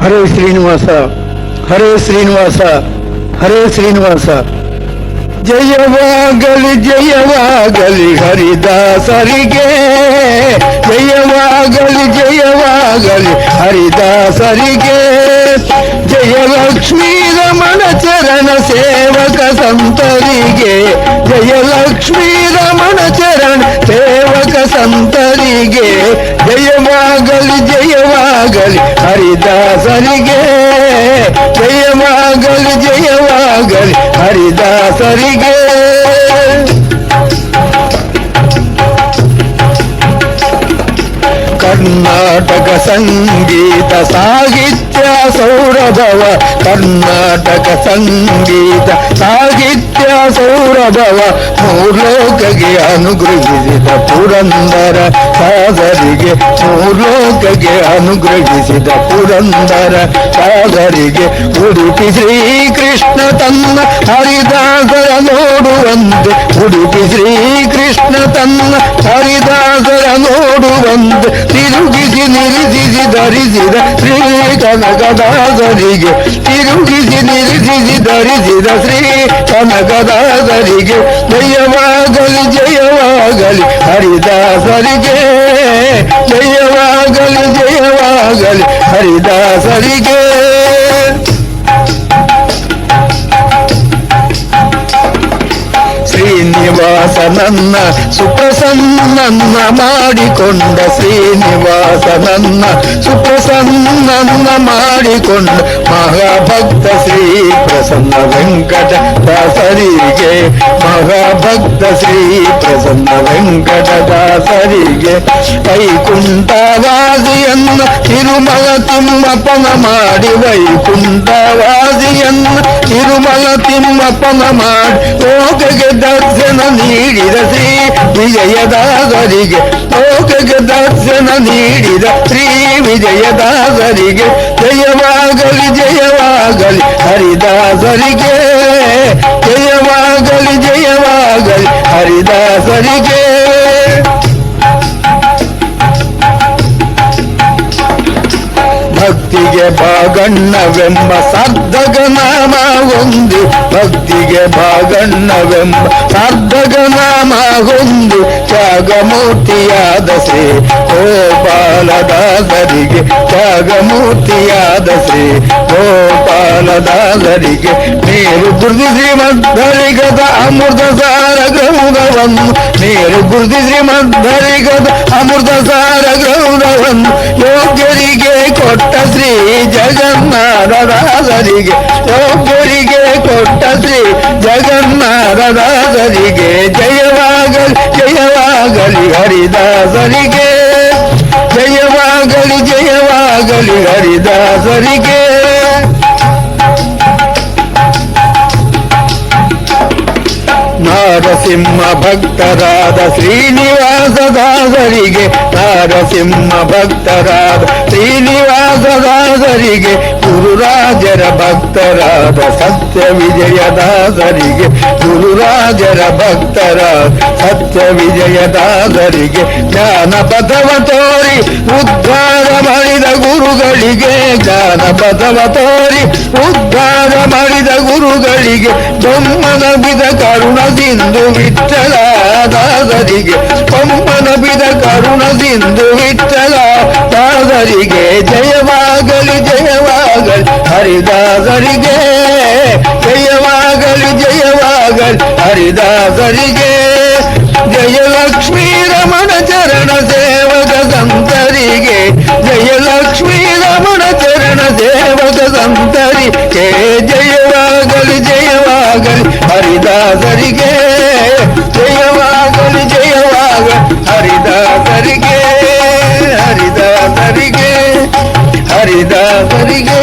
ಹರೇ ಶ್ರೀನಿವಾಸ, ಹರೇ ಶ್ರೀನಿವಾಸ, ಹರೇ ಶ್ರೀನಿವಾಸ. ಜಯವಾಗಲಿ ಜಯವಾಗಲಿ ಹರಿದಾಸರಿಗೆ, ಜಯವಾಗಲಿ ಜಯವಾಗಲಿ ಹರಿದಾಸರಿಗೆ. ಜಯಲಕ್ಷ್ಮೀ ರಮಣ ಚರಣ ಸೇವಕ ಸಂತರಿಗೆ, ಜಯಲಕ್ಷ್ಮೀ ರಮಣ ಚರಣ ಸೇವಕ ಸಂತರಿಗೆ. ಜಯವಾಗಲಿ ಜಯವಾಗಲಿ ಹರಿದಾಸರಿಗೆ, ಜಯವಾಗಲಿ ಜಯವಾಗಲಿ ಹರಿದಾಸರಿಗೆ. ಕರ್ನಾಟಕ ಸಂಗೀತ ಸಾಹಿತ್ಯ ಸೌರಭವ, ಕರ್ನಾಟಕ ಸಂಗೀತ ಸಾಹಿತ್ಯ ಸೌರಭವ. ಮೂರ್ಲೋಕಗೆ ಅನುಗ್ರಹಿಸಿದ ಪುರಂದರ ಸಾಗರಿಗೆ, ಮೂರ್ಲೋಕಗೆ ಅನುಗ್ರಹಿಸಿದ ಪುರಂದರ ಸಾಗರಿಗೆ. ಉಡುಪಿ ಶ್ರೀಕೃಷ್ಣ ತನ್ನ ಹರಿದಾಸರ ನೋಡುವಂತೆ, ಉಡುಪಿ ಶ್ರೀಕೃಷ್ಣ ತನ್ನ ಹರಿದಾಸರ ನೋಡುವಂತೆ. ತಿರುಗಿಸಿ ನಿಲ್ಲಿಸಿ ಧರಿಸಿದ ಶ್ರೀ ಕನಕದಾಸರಿಗೆ, ತಿರುಗಿಸಿ ನಿಲ್ಲಿಸಿ ಧರಿಸಿದ ಶ್ರೀ ಕನಕದಾಸರಿಗೆ. ಜಯವಾಗಲಿ ಜಯವಾಗಲಿ ಹರಿದಾಸರಿಗೆ, ಜಯವಾಗಲಿ ಜಯವಾಗಲಿ ಹರಿದಾಸರಿಗೆ. ಶ್ರೀನಿವಾಸ ನನ್ನ ಸುಪ್ರಸನ್ನ ಮಾಡಿಕೊಂಡ, ಶ್ರೀನಿವಾಸ ನನ್ನ ಸುಪ್ರಸನ್ನ ಮಾಡಿಕೊಂಡ. ಮಹಾಭಕ್ತ ಶ್ರೀ ಪ್ರಸನ್ನ ವೆಂಕಟ ದಾಸರಿಗೆ, ಮಹಾಭಕ್ತ ಶ್ರೀ ಪ್ರಸನ್ನ ವೆಂಕಟ ದಾಸರಿಗೆ. ವೈಕುಂಠವಾಸಿಯನ್ನ ತಿರುಮಲ ತಿಮ್ಮಪ್ಪನ ಮಾಡಿ, ವೈಕುಂಠವಾಸಿಯನ್ನ ತಿರುಮಲ ತಿಮ್ಮಪ್ಪನ ಮಾಡಿ. ಲೋಕಗೆ ದರ್ಶನ ನೀಡಿದ ಶ್ರೀ ವಿಜಯದಾಸರಿಗೆ, ಲೋಕಗೆ ದರ್ಶನ ನೀಡಿದ ಶ್ರೀ ವಿಜಯದಾಸರಿಗೆ. ಜಯವಾಗಲಿ ಜಯವಾಗಲಿ ಹರಿದಾಸರಿಗೆ, ಜಯವಾಗಲಿ ಜಯವಾಗಲಿ ಹರಿದಾಸರಿಗೆ. ಭಕ್ತಿಗೆ ಭಾಗಣ್ಣವೆಂಬ ಸಾರ್ಥಕ ನಾಮ ಹೊಂದಿ, ಭಕ್ತಿಗೆ ಭಾಗಣ್ಣವೆಂಬ ಸಾರ್ಥಕ ನಾಮ ಹೊಂದಿ. ತ್ಯಾಗಮೂರ್ತಿಯಾದ ಶ್ರೀ ಗೋಪಾಲದಾಸರಿಗೆ, ತ್ಯಾಗಮೂರ್ತಿಯಾದ ಶ್ರೀ ಗೋಪಾಲದಾಸರಿಗೆ. ಮೇರು ಗುರುತಿ ಶ್ರೀಮದ್ಧರಿಗದ ಅಮೃತ ಸಾರ ಗ್ರಂಥವನ್ನು, ಮೇರು ಗುರುತಿ ಶ್ರೀಮದ್ಧರಿಗದ ಅಮೃತ ಸಾರ ಗ್ರಂಥವನ್ನು. ಯೋಗ್ಯರಿಗೆ ಕೊಟ್ಟ ಶ್ರೀ ಜಗನ್ನಾಥದಾಸರಿಗೆ, ಯೋಗ್ಯರಿಗೆ ಕೊಟ್ಟ ಶ್ರೀ ಜಗನ್ನಾಥದಾಸರಿಗೆ. ಜಯವಾಗಲಿ ಜಯವಾಗಲಿ ಹರಿದಾಸರಿಗೆ, ಜಯವಾಗಲಿ ಜಯವಾಗಲಿ ಹರಿದಾಸರಿಗೆ. ನಾರಸಿಂಹ ಭಕ್ತರಾದ ಶ್ರೀನಿವಾಸದಾಸರಿಗೆ, ನಾರಸಿಂಹ ಭಕ್ತರಾದ ಶ್ರೀನಿವಾಸದಾಸರಿಗೆ. ಗುರುರಾಜರ ಭಕ್ತರಾದ ಸತ್ಯ ವಿಜಯದಾಸರಿಗೆ, ಗುರುರಾಜರ ಭಕ್ತರಾದ ಸತ್ಯ ವಿಜಯದಾಸರಿಗೆ. ಜ್ಞಾನಪಥವ ತೋರಿ ಉದ್ಧಾರ ಮಾಡಿದ ಗುರುಗಳಿಗೆ, ಜ್ಞಾನಪಥವ ತೋರಿ ಉದ್ಧಾರ ಮಾಡಿದ ಗುರುಗಳಿಗೆ. ಬೊಮ್ಮನ ಬಿದ ಕರುಣ ಸಿಂಧು ವಿಠಲ ದಾಸರಿಗೆ, ಬೊಮ್ಮನ ಬಿದ ಕರುಣ ಸಿಂಧು ವಿಠಲ ದಾಸರಿಗೆ. ಜಯವಾಗಲಿ ಜಯವಾಗಲಿ ಹರಿದಾಸರಿಗೆ, ಜಯವಾಗಲಿ ಜಯವಾಗಲಿ ಹರಿದಾಸರಿಗೆ. ಜಯಲಕ್ಷ್ಮೀ ರಮಣ ಚರಣ ಸೇವಕ ಸಂತರಿಗೆ, ಜಯಲಕ್ಷ್ಮೀ ರಮಣ ಚರಣ ಸೇವಕ ಸಂತರಿಗೆ. ಜಯವಾಗಲಿ ಜಯವಾಗಲಿ ಹರಿದಾಸರಿಗೆ, ಜಯವಾಗಲಿ ಜಯವಾಗಲಿ ಹರಿದಾಸರಿಗೆ, ಹರಿದಾಸರಿಗೆ, ಹರಿದಾಸರಿಗೆ.